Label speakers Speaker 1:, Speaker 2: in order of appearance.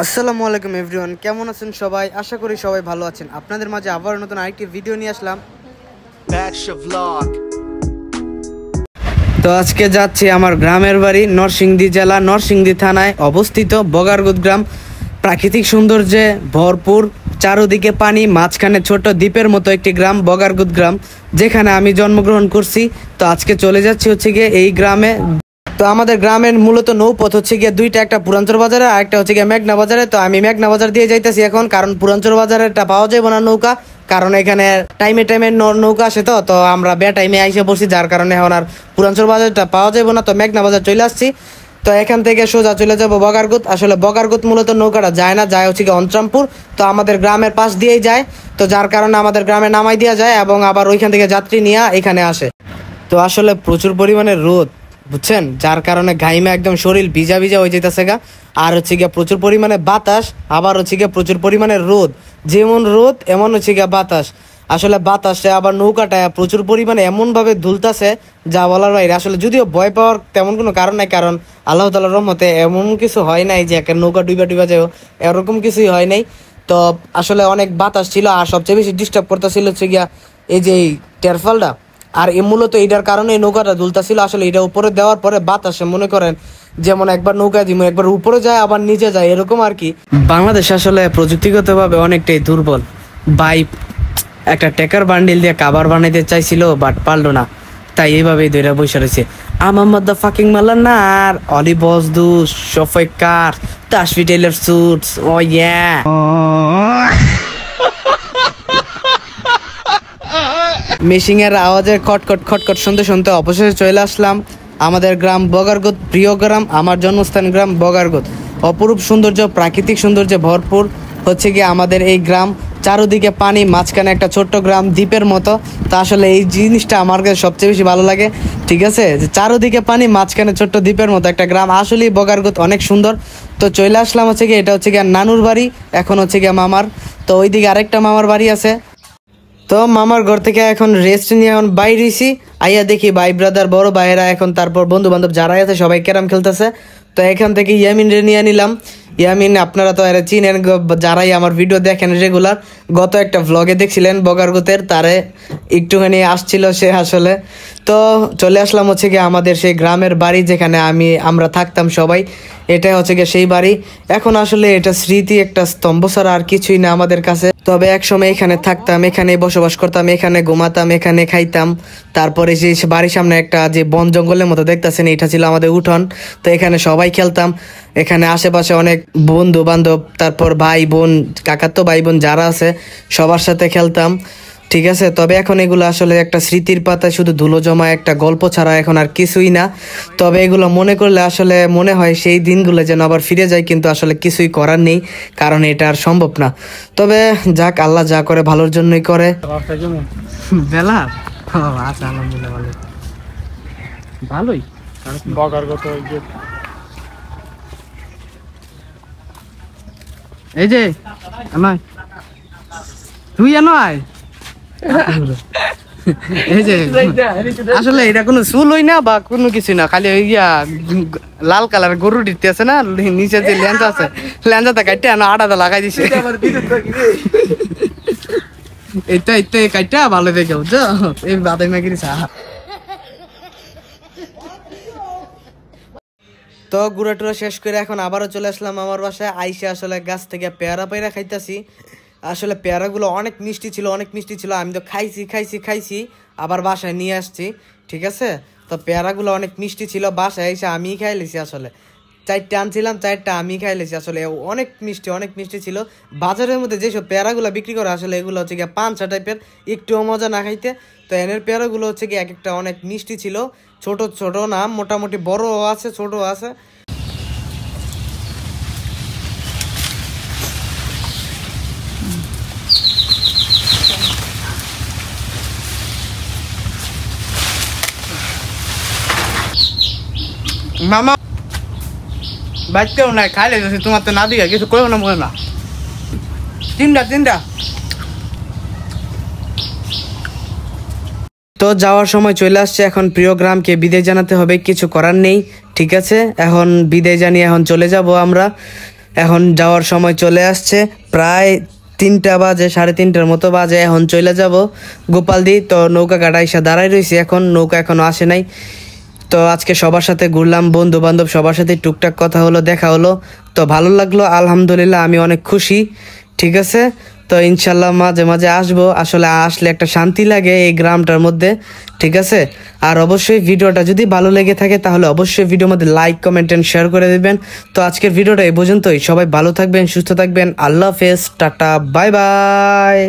Speaker 1: আসসালামু আলাইকুম এভরিওয়ান, কেমন আছেন সবাই? আশা করি সবাই ভালো আছেন। আপনাদের মাঝে আবার নতুন আরেকটি ভিডিও নিয়ে আসলাম। তো আজকে যাচ্ছি আমার গ্রামের বাড়ি, নরসিংদী জেলা নরসিংদী থানায় অবস্থিত বগারগুত গ্রাম। প্রাকৃতিক সৌন্দর্যে ভরপুর, চারদিকে পানি, মাঝখানে ছোট দ্বীপের মতো একটি গ্রাম বগারগুত গ্রাম, যেখানে আমি জন্মগ্রহণ করছি। তো আজকে চলে যাচ্ছি হচ্ছে গিয়ে এই গ্রামে। তো আমাদের গ্রামের মূলত নৌপথ হচ্ছে গিয়ে দুইটা, একটা পুরাঞ্চর বাজারে আর একটা হচ্ছে গিয়ে মেঘনা বাজারে। তো আমি মেঘনা বাজার দিয়ে যাইতেছি এখন, কারণ পুরাঞ্চর বাজারেরটা পাওয়া যাবে না নৌকা, কারণ এখানে টাইমে টাইমে নৌকা আসে। তো আমরা বে টাইমে আইসে পড়ছি, যার কারণে এখন আর পুরাঞ্চর বাজারটা পাওয়া যাবে না। তো মেঘনা বাজার চলে আসছি। তো এখান থেকে সোজা চলে যাবো বগারগুত। আসলে বগারগুত মূলত নৌকাটা যায় না, যায় হচ্ছে গিয়ে অঞ্চরামপুর। তো আমাদের গ্রামের পাশ দিয়েই যায়, তো যার কারণে আমাদের গ্রামে নামাই দেওয়া যায় এবং আবার ওইখান থেকে যাত্রী নিয়ে এখানে আসে। তো আসলে প্রচুর পরিমাণে রোদ, বুঝছেন, যার কারণে ঘাইমে একদম শরীর ভিজা ভিজা হয়ে যেতেছে গা। আর হচ্ছে গিয়ে প্রচুর পরিমাণে বাতাস, আবার হচ্ছে গিয়ে প্রচুর পরিমাণে রোদ। যেমন রোদ এমন হচ্ছে গিয়ে বাতাস। আসলে বাতাসে আবার নৌকাটা প্রচুর পরিমাণে এমনভাবে দুলতাছে যা বলার বাইরে। আসলে যদিও ভয় পাওয়ার তেমন কোনো কারণ নাই, কারণ আল্লাহ তাআলার রহমতে এমন কিছু হয় নাই যে একটা নৌকা ডুবা ডুবা যাও, এরকম কিছুই হয় নাই। তো আসলে অনেক বাতাস ছিল, আর সবচেয়ে বেশি ডিস্টার্ব করতেছিল হচ্ছে গিয়া এই যে টেরফালটা। আর মূলত এটার কারণে নৌকাটা দুলতাছিল। আসলে এটা উপরে দেওয়ার পরে বাতাসে মনে করেন যেমন একবার নৌকা দিব, একবার উপরে যায় আবার নিচে যায়, এরকম আর কি। বাংলাদেশ আসলে প্রযুক্তিগতভাবে অনেকটাই দুর্বল। বাই একটা টেকার বান্ডিল দিয়ে কাবার বানাইতে চাইছিল, বাট পারলো না, তাই এইভাবেই দুইটা বসে রয়েছে। আমার দ্য ফাকিং মালানার অলি বস দু সফাইকার তাশফি টেইলর সুটস ও ইয়া। মেশিং এর আওয়াজে খটখট খটখট শুনতে শুনতে অবশেষে চলে আসলাম আমাদের গ্রাম বগারগুত, প্রিয় গ্রাম, আমার জন্মস্থান গ্রাম বগারগুত। অপরূপ সৌন্দর্য, প্রাকৃতিক সৌন্দর্যে ভরপুর হচ্ছে গিয়ে আমাদের এই গ্রাম। চারদিকে পানি, মাঝখানে একটা ছোট্ট গ্রাম দ্বীপের মতো। তো আসলে এই জিনিসটা আমার কাছে সবচেয়ে বেশি ভালো লাগে, ঠিক আছে, যে চারদিকে পানি, মাঝখানে ছোট্ট দ্বীপের মতো একটা গ্রাম। আসলেই বগারগুত অনেক সুন্দর। তো চলে আসলাম হচ্ছে গিয়ে, এটা হচ্ছে গিয়ে নানুর বাড়ি, এখন হচ্ছে গিয়ে মামার। তো ওইদিকে আরেকটা মামার বাড়ি আছে। তো মামার ঘর থেকে এখন রেস্ট নিয়ে এখন বাইরেছি, আইয়া দেখি ভাই ব্রাদার বড় ভাইয়েরা এখন, তারপর বন্ধু বান্ধব যারাই আছে সবাই ক্যারাম খেলতেছে। তো এখান থেকে ইয়ামিন রে নিয়ে নিলাম। ইয়ামিন আপনারা তো এরা চিনেন, যারাই আমার ভিডিও দেখেন রেগুলার। গত একটা ভ্লগে দেখছিলেন বগারগুতের, তারে একটুখানি আসছিল সে আসলে। তো চলে আসলাম হচ্ছে গিয়ে আমাদের সেই গ্রামের বাড়ি, যেখানে আমরা থাকতাম সবাই। এটা হচ্ছে গিয়ে সেই বাড়ি। এখন আসলে এটা স্মৃতি, একটা স্তম্ভ ছাড়া আর কিছুই না আমাদের কাছে। তবে একসময় এখানে থাকতাম, এখানে বসবাস করতাম, এখানে ঘুমাতাম, এখানে খাইতাম। তারপরে যে বাড়ির সামনে একটা যে বন জঙ্গলের মতো দেখতেছেন, এটা ছিল আমাদের উঠোন। তো এখানে সবাই খেলতাম। এখানে আশেপাশে অনেক বন্ধু বান্ধব, তারপর ভাই বোন, কাকাতো ভাই বোন যারা আছে সবার সাথে খেলতাম, ঠিক আছে। তবে এখন এগুলো আসলে একটা স্মৃতির পাতায় শুধু ধুলো জমা একটা গল্প ছাড়া এখন আর কিছুই না। তবে এগুলো মনে করলে আসলে মনে হয় সেই দিনগুলো যেন আবার ফিরে যায়, কিন্তু আসলে কিছুই করার নেই, কারণ এটা আর সম্ভব না। তবে যাক, আল্লাহ যা করে ভালোর জন্যই করে। বেলা আচ্ছা, আলহামদুলিল্লাহ ভালোই। এই যে নয় তুই নয়, এই যে আসলে এটা কোনো চুলই না বা কোনো কিছু না, খালি লাল কালার গরু দিতে আছে না, নিচে যে লেঞ্জা আছে, লেঞ্জাটা কাটতে আটাটা লাগাই দিছে। এইটা কাটটা ভালো দেখে বুঝছো, এই বাদাই মাগিরি চা। তো গুড়া টুরা শেষ করে এখন আবারও চলে আসলাম আমার বাসায়। আইসে আসলে গাছ থেকে পেয়ারা পায়রা খাইতেছি। আসলে পেয়ারাগুলো অনেক মিষ্টি ছিল, অনেক মিষ্টি ছিল। আমি তো খাইছি আবার বাসায় নিয়ে আসছি, ঠিক আছে। তো পেয়ারাগুলো অনেক মিষ্টি ছিল, বাসায় এসে আমিই খাই লেছি। আসলে 4টা আনছিলাম, 4টা আমি খাই লেছি। আসলে অনেক মিষ্টি ছিল। বাজারের মধ্যে যেসব পেয়ারাগুলো বিক্রি করে আসলে এগুলো হচ্ছে গিয়ে পাঞ্চা টাইপের, একটুও মজা না খাইতে। তো এনের পেয়ারাগুলো হচ্ছে গিয়ে এক একটা অনেক মিষ্টি ছিল, ছোট ছোট না, মোটামুটি বড়ও আছে ছোটও আছে। মামা বাচ্চাও নাই, খাইলে তোমার তো না দিকে কিছু করো না, মনে না। তিনটা তো যাওয়ার সময় চলে আসছে, এখন প্রিয় গ্রামকে বিদায় জানাতে হবে, কিছু করার নেই, ঠিক আছে। এখন বিদায় জানিয়ে এখন চলে যাব আমরা। এখন যাওয়ার সময় চলে আসছে, প্রায় 3টা বাজে, 3:30টার মতো বাজে। এখন চলে যাব গোপালদি। তো নৌকা ঘাট এসে দাঁড়াই রয়েছে, এখন নৌকা এখনো আসে নাই। তো আজকে সবার সাথে ঘুরলাম, বন্ধু বান্ধব সবার সাথে টুকটাক কথা হলো, দেখা হলো, তো ভালো লাগলো। আলহামদুলিল্লাহ আমি অনেক খুশি। ঠিক আছে, তো ইনশাল্লাহ মাঝে মাঝে আসবো। আসলে আসলে একটা শান্তি লাগে এই গ্রামটার মধ্যে। ঠিক আছে, আর অবশ্যই ভিডিওটা যদি ভালো লেগে থাকে তাহলে অবশ্যই ভিডিওর মধ্যে লাইক, কমেন্ট এন্ড শেয়ার করে দিবেন। তো আজকের ভিডিওটা এই পর্যন্তই। সবাই ভালো থাকবেন, সুস্থ থাকবেন। আল্লাহ হাফেজ, টাটা, বাই বাই।